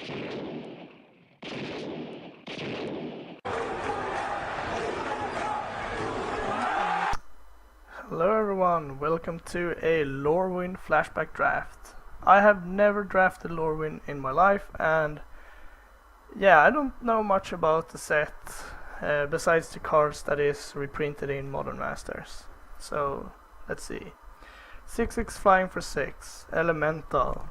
Hello everyone, welcome to a Lorwyn flashback draft. I have never drafted Lorwyn in my life, and yeah, I don't know much about the set besides the cards that is reprinted in Modern Masters. So let's see. 6/6 flying for 6, elemental.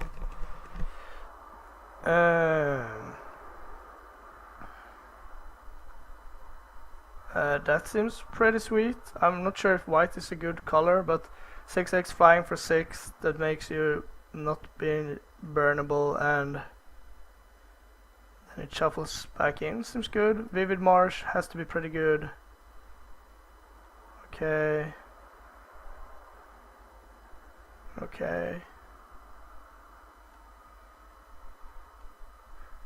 That seems pretty sweet. I'm not sure if white is a good color, but 6/6 flying for 6, that makes you not be burnable, and then it shuffles back in. Seems good. Vivid Marsh has to be pretty good. Okay.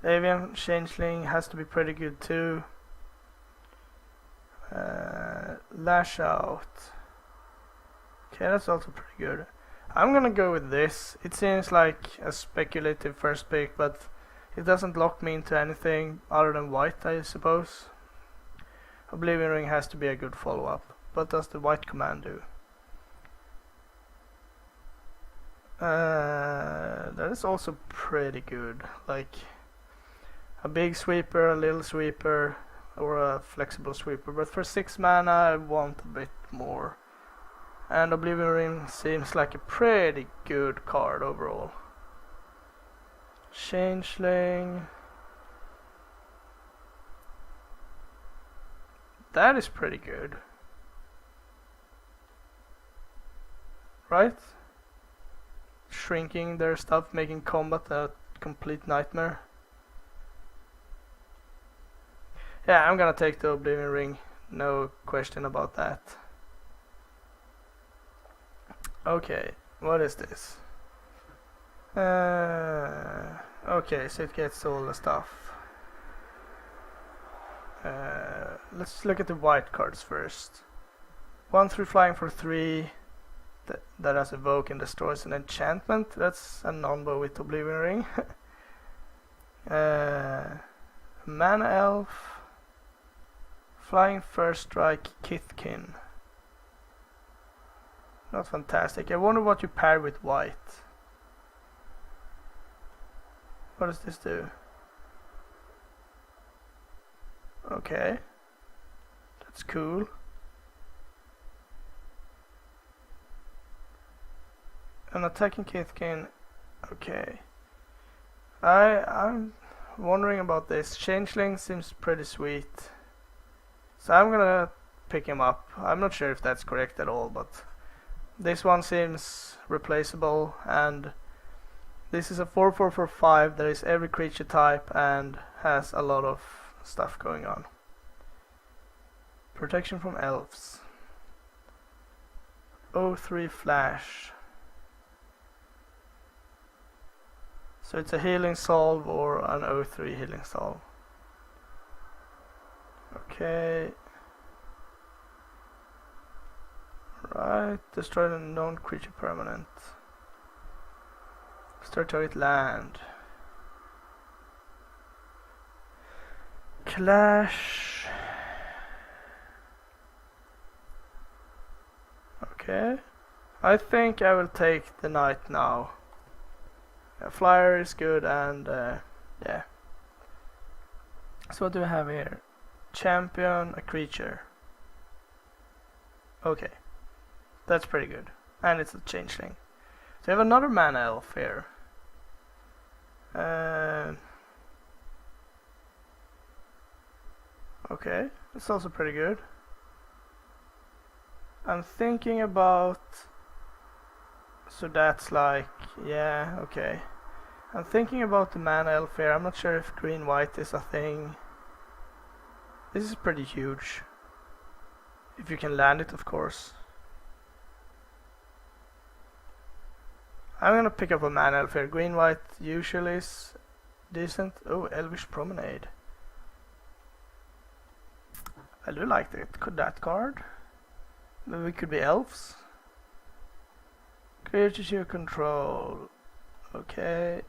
Avian Changeling has to be pretty good too. Lash Out. Okay, that's also pretty good. I'm gonna go with this. It seems like a speculative first pick, but it doesn't lock me into anything other than white, I suppose. Oblivion Ring has to be a good follow-up. What does the white command do? That is also pretty good. Like a big sweeper, a little sweeper, or a flexible sweeper, but for 6 mana I want a bit more. And Oblivion Ring seems like a pretty good card overall. Changeling. That is pretty good. Right? Shrinking their stuff, making combat a complete nightmare. Yeah, I'm gonna take the Oblivion Ring, no question about that. Okay, what is this? Okay, so it gets all the stuff. Let's look at the white cards first. 1/3 flying for 3, that has evoke and destroys an enchantment. That's a non-bow with Oblivion Ring. Mana Elf. Flying First Strike Kithkin. Not fantastic. I wonder what you pair with white. What does this do? Okay. That's cool. An attacking Kithkin. Okay. I'm wondering about this. Changeling seems pretty sweet. So I'm gonna pick him up. I'm not sure if that's correct at all, but this one seems replaceable, and this is a 4/4 for 5 that is every creature type and has a lot of stuff going on. Protection from elves. 0/3 flash. So it's a healing solve or an 0/3 healing solve. Okay. Right, destroy a known creature permanent. Start target land. Clash. Okay. I think I will take the knight now. A flyer is good, and yeah. So what do we have here? Champion a creature. Okay, that's pretty good, and it's a changeling. So we have another mana elf here. Okay, it's also pretty good. I'm thinking about, so that's like, yeah, okay. I'm thinking about the mana elf here. I'm not sure if green-white is a thing. This is pretty huge. If you can land it, of course. I'm gonna pick up a mana elf here. Green-white usually is decent. Oh, Elvish Promenade. I do like that card. Maybe we could be elves. Creatures you control. Okay.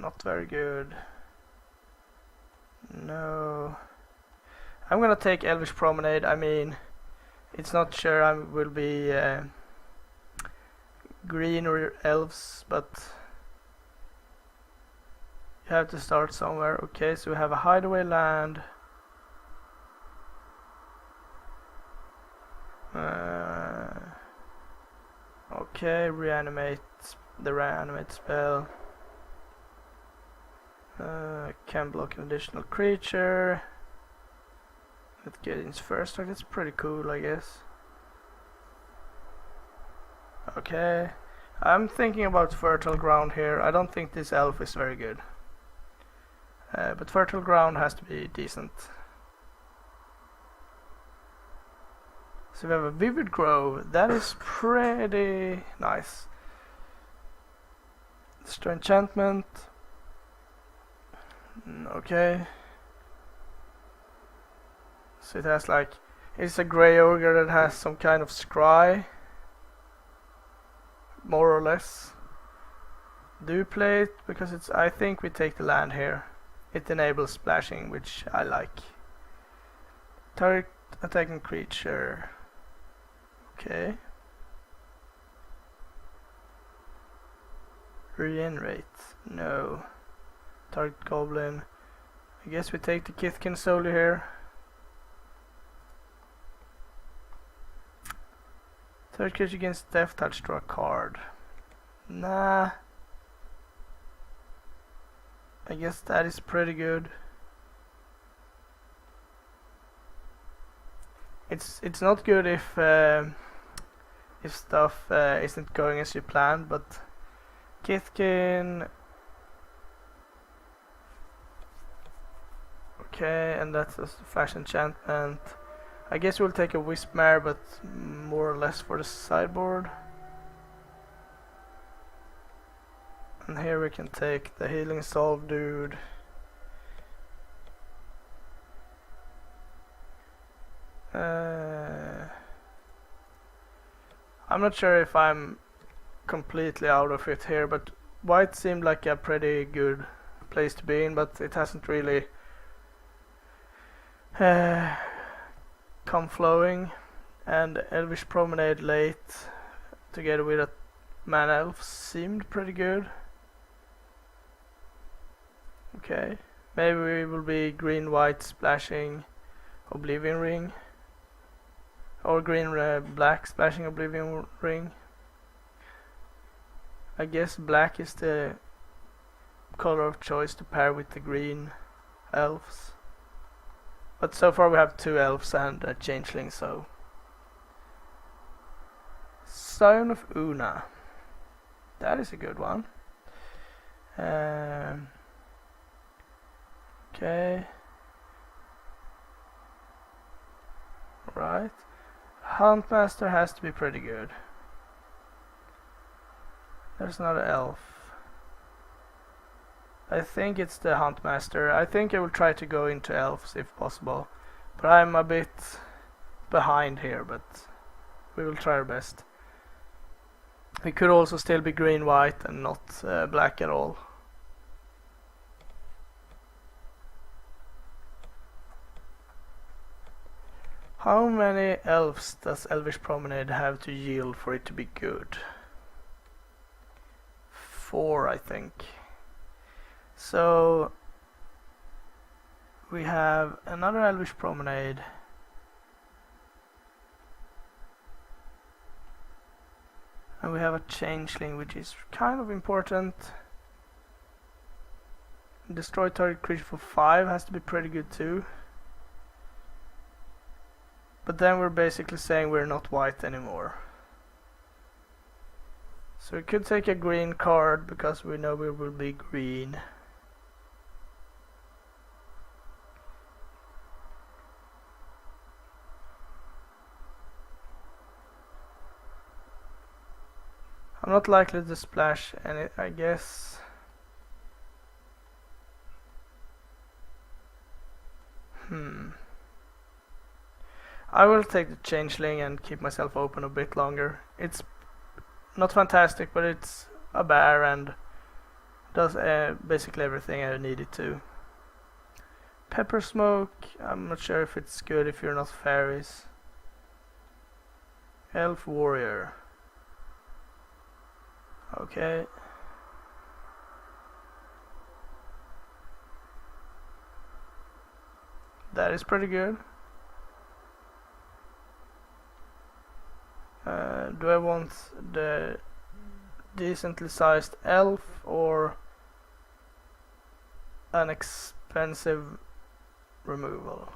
not very good. No. I'm gonna take Elvish Promenade. I mean, it's not sure I will be green or elves, but you have to start somewhere. Okay, so we have a hideaway land. Okay, reanimate the reanimate spell. Can block an additional creature. Let's get in first strike. That's pretty cool, I guess. Okay, I'm thinking about fertile ground here. I don't think this elf is very good, but fertile ground has to be decent. So we have a vivid grove. That is pretty nice. Destroy enchantment. Okay. So it has like, it's a grey ogre that has some kind of scry, more or less. Do we play it? Because it's, I think we take the land here. It enables splashing, which I like. Target attacking creature. Okay. Regenerate. No. Target goblin. I guess we take the Kithkin solely here. Third creature against Death Touch, draw a card. Nah. I guess that is pretty good. It's not good if stuff isn't going as you planned, but Kithkin. Okay, and that's a flash enchantment. I guess we'll take a Wispmare, but more or less for the sideboard. And here we can take the Healing Solve dude. I'm not sure if I'm completely out of it here, but white seemed like a pretty good place to be in, but it hasn't really come flowing. And Elvish Promenade late together with a Man Elf seemed pretty good. Okay, maybe we will be green-white splashing Oblivion Ring, or green-black splashing Oblivion Ring. I guess black is the color of choice to pair with the green elves. But so far we have 2 elves and a changeling, so. Scion of Una. That is a good one. Okay. Right. Huntmaster has to be pretty good. There's another elf. I think it's the Huntmaster. I think I will try to go into elves if possible. But I'm a bit behind here, but we will try our best. We could also still be green-white and not black at all. How many elves does Elvish Promenade have to yield for it to be good? 4, I think. So we have another Elvish Promenade. And we have a changeling, which is kind of important. Destroy target creature for 5 has to be pretty good too. But then we're basically saying we're not white anymore. So we could take a green card because we know we will be green. I'm not likely to splash any, I guess. I will take the changeling and keep myself open a bit longer. It's not fantastic, but it's a bear and Does basically everything I need it to. Pepper smoke, I'm not sure if it's good if you're not fairies. Elf warrior. Okay. That is pretty good. Do I want the decently sized elf or an expensive removal?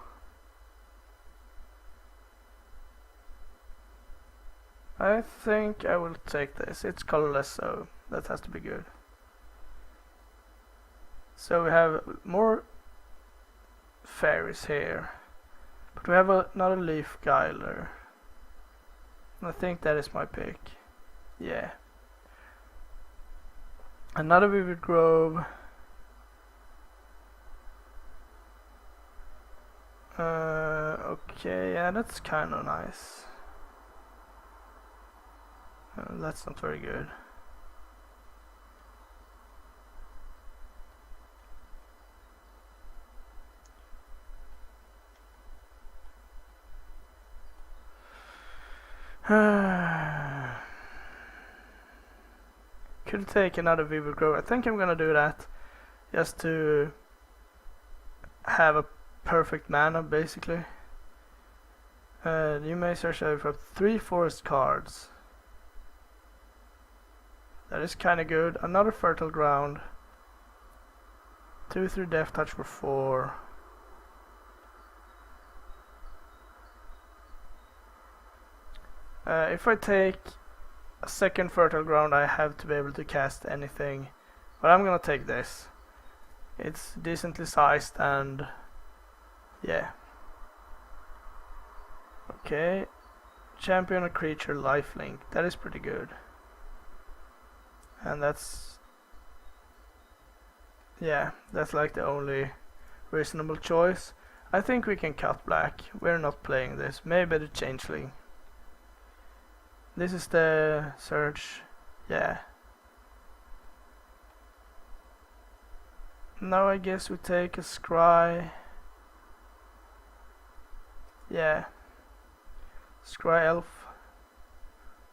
I think I will take this. It's colorless, so that has to be good. So we have more fairies here, but we have another leaf guiler. I think that is my pick. Yeah. Another vivid grove. Okay, yeah, that's kind of nice. That's not very good. Could take another vivid grove. I think I'm gonna do that just to have a perfect mana, basically. You may search for 3 forest cards. That is kinda good. Another fertile ground. 2/3 death touch for 4. If I take a second fertile ground, I have to be able to cast anything. But I'm gonna take this. It's decently sized and yeah. Okay. Champion a creature lifelink. That is pretty good. And that's like the only reasonable choice. I think we can cut black. We're not playing this. Maybe the changeling. This is the search. Yeah. Now I guess we take a scry. Yeah. Scry elf.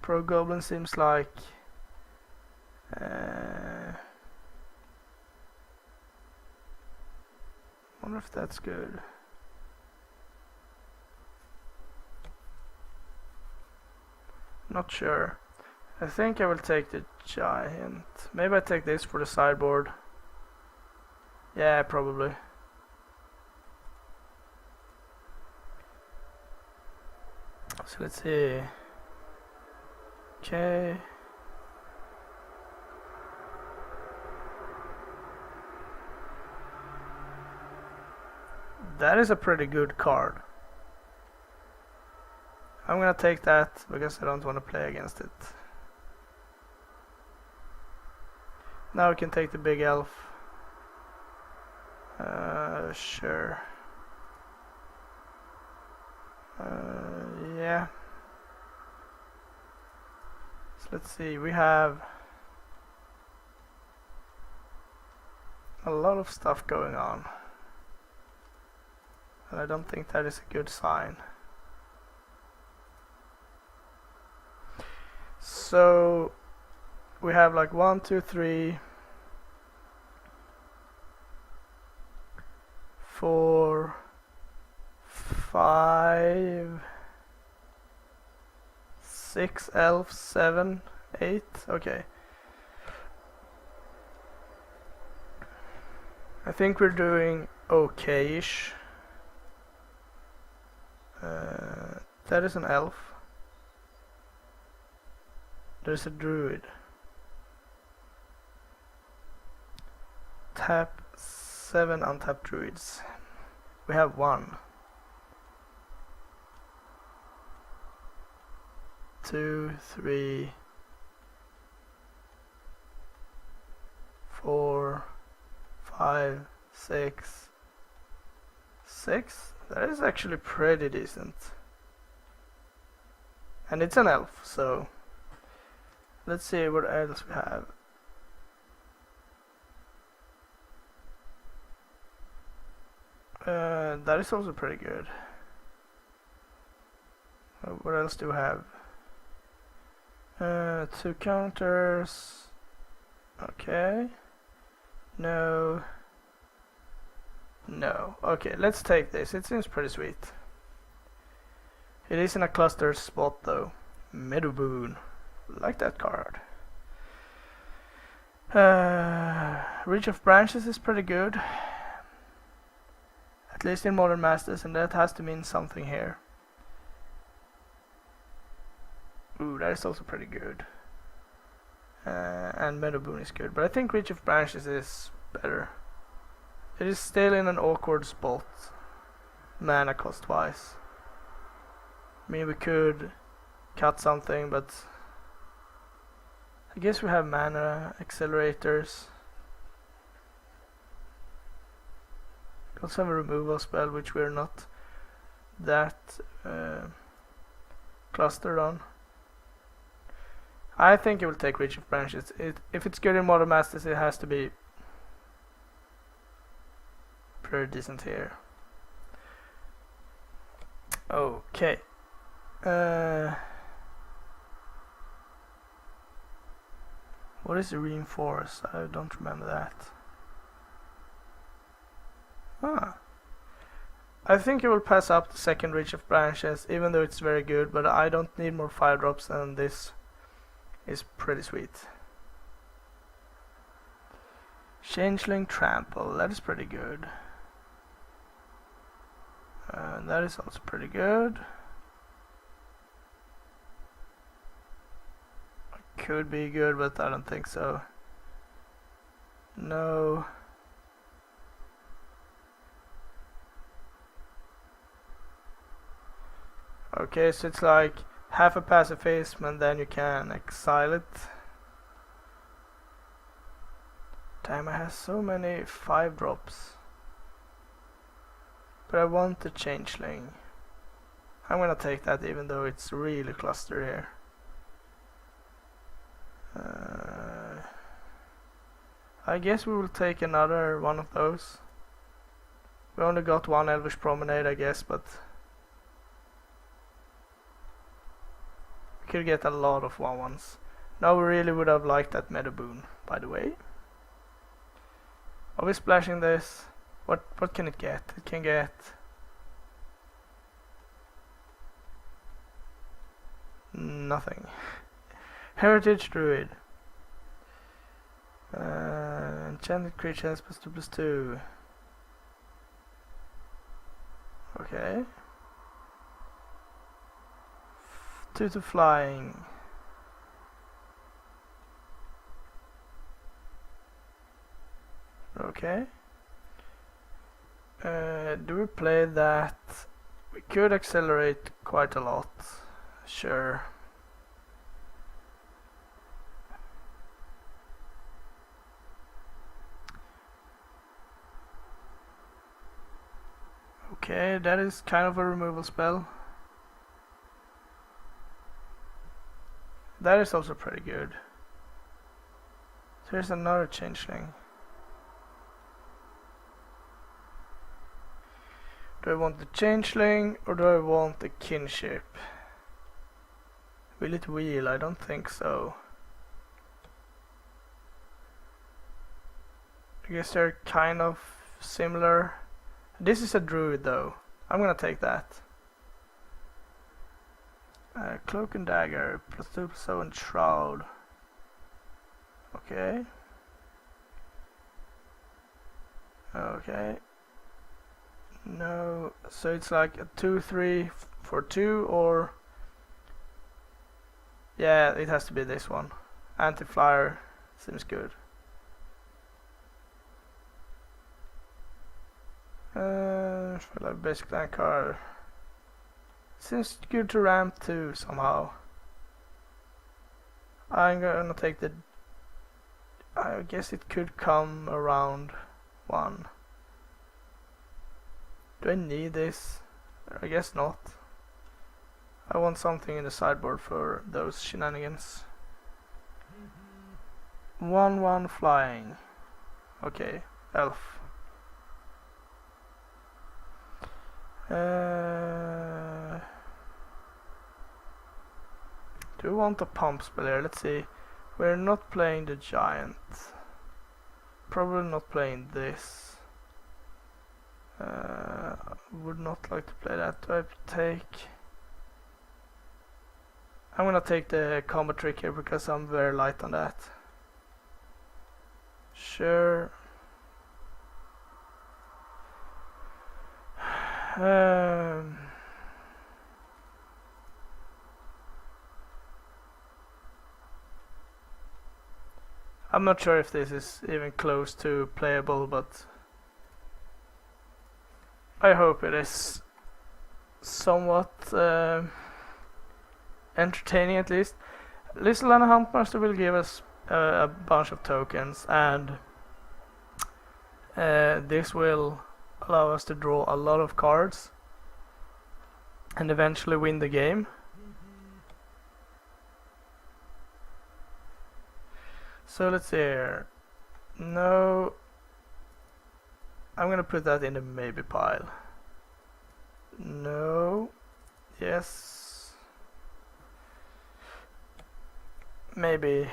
Pro goblin seems like wonder if that's good. Not sure. I think I will take the giant. Maybe I take this for the sideboard. Yeah, probably. So let's see. Okay. That is a pretty good card. I'm gonna take that because I don't want to play against it. Now we can take the big elf. Sure. Yeah. So let's see, we have a lot of stuff going on. And I don't think that is a good sign. So we have like 1, 2, 3, 4, 5, 6 elves, 7, 8. Okay. I think we're doing okay-ish. That is an elf. There's a druid. Tap 7 untapped druids. We have 1, 2, 3, 4, 5, 6. 6? That is actually pretty decent. And it's an elf, so let's see what else we have. That is also pretty good. What else do we have? 2 counters. Okay. No. No. Okay, let's take this. It seems pretty sweet. It is in a cluster spot though. Meadowboon. Like that card. Reach of Branches is pretty good. At least in Modern Masters, and that has to mean something here. Ooh, that is also pretty good. And Meadowboon is good, but I think Reach of Branches is better. It is still in an awkward spot, mana cost wise. I mean, we could cut something, but I guess we have mana accelerators. We also have a removal spell, which we're not that clustered on. I think it will take Reach of Branches. If it's good in Modern Masters, it has to be pretty decent here. Okay. What is the Reinforce? I don't remember that. I think it will pass up the second Reach of Branches, even though it's very good, but I don't need more 5-drops, and this is pretty sweet. Changeling Trample, that is pretty good. That is also pretty good. Could be good, but I don't think so. No. Okay, so it's like half a pacifism and then you can exile it. Damn, I have so many 5-drops. But I want the Changeling. I'm gonna take that even though it's really clustered here. I guess we will take another one of those. We only got one Elvish Promenade, I guess, but we could get a lot of 1/1s. Now we really would have liked that Meadowboon, by the way. Are we splashing this? What can it get? It can get nothing. Heritage Druid. Enchanted creature has +2/+2. Okay. 2 flying. Okay. Do we play that? We could accelerate quite a lot. Sure. Okay, that is kind of a removal spell. That is also pretty good. So here's another Changeling. Do I want the Changeling or do I want the Kinship? Will it wheel? I don't think so. I guess they're kind of similar. This is a Druid though. I'm gonna take that. Cloak and Dagger, +2/+0 and Shroud. Okay. Okay. No, so it's like a 2/3 for 2, or yeah, it has to be this one. Anti-flyer seems good. For like basic land card. Seems good to ramp too somehow. I'm gonna take the. I guess it could come around 1. Do I need this? I guess not. I want something in the sideboard for those shenanigans. 1/1 flying. Okay, elf. Do we want a pump spell here? Let's see. We're not playing the giant. Probably not playing this. Would not like to play that. Do I take... I'm gonna take the combat trick here because I'm very light on that. Sure. I'm not sure if this is even close to playable, but I hope it is somewhat entertaining at least. Little and Huntmaster will give us a bunch of tokens, and this will allow us to draw a lot of cards and eventually win the game. So let's see here. No, I'm gonna put that in the maybe pile. No, yes, maybe,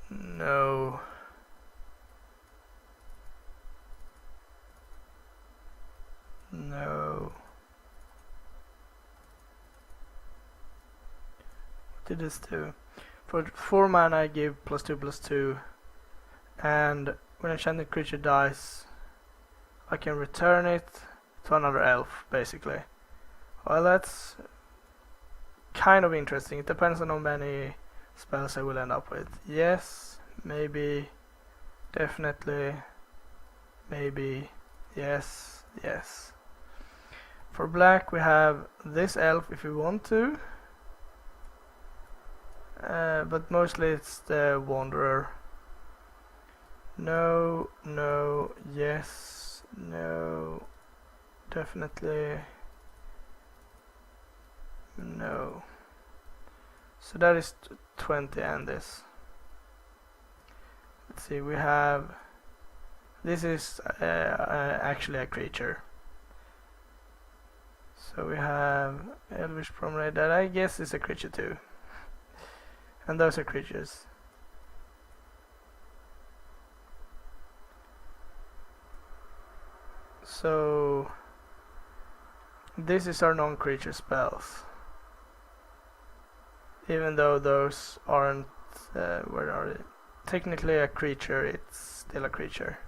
no, no. What did this do? For 4 mana I give +2/+2, and when an enchanted creature dies I can return it to another elf, basically. Well, that's kind of interesting. It depends on how many spells I will end up with. Yes, maybe, definitely, maybe, yes, yes. For black we have this elf if we want to. But mostly it's the Wanderer. No, no, yes, no, definitely, no. So that is 20 and this. Let's see, we have... This is actually a creature. So we have Elvish Promenade, that I guess is a creature too. And those are creatures. So this is our non-creature spells. Even though those aren't, where are they? Technically a creature, it's still a creature.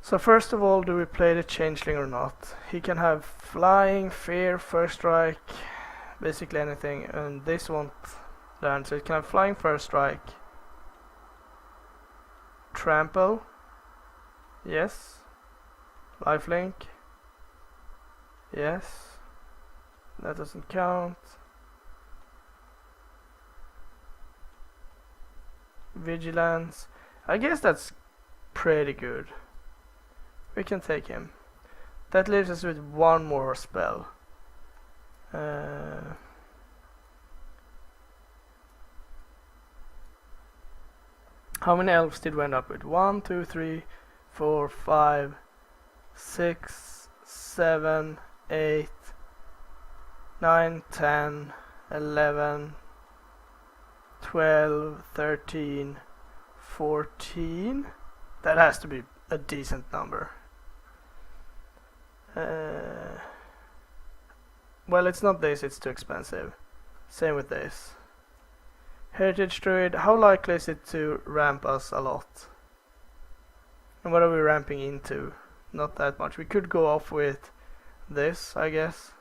So first of all, do we play the Changeling or not? He can have flying, fear, first strike, basically anything, and this won't learn. So it can have flying, first strike, trample, yes, lifelink, yes, that doesn't count, vigilance. I guess that's pretty good. We can take him. That leaves us with one more spell. How many elves did we end up with? 1, 2, 3, 4, 5, 6, 7, 8, 9, 10, 11, 12, 13, 14. That has to be a decent number. Well, it's not this, it's too expensive. Same with this. Heritage Druid, how likely is it to ramp us a lot? And what are we ramping into? Not that much. We could go off with this, I guess.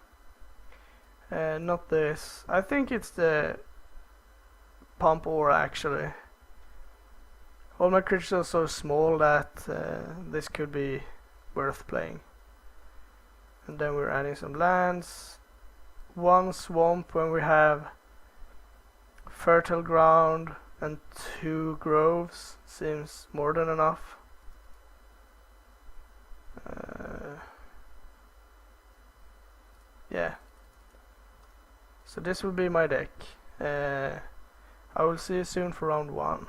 Not this. I think it's the Pump Aura, actually. All my creatures are so small that this could be worth playing. And then we're adding some lands. 1 swamp when we have fertile ground and 2 groves seems more than enough. Yeah. So this will be my deck. I will see you soon for round 1.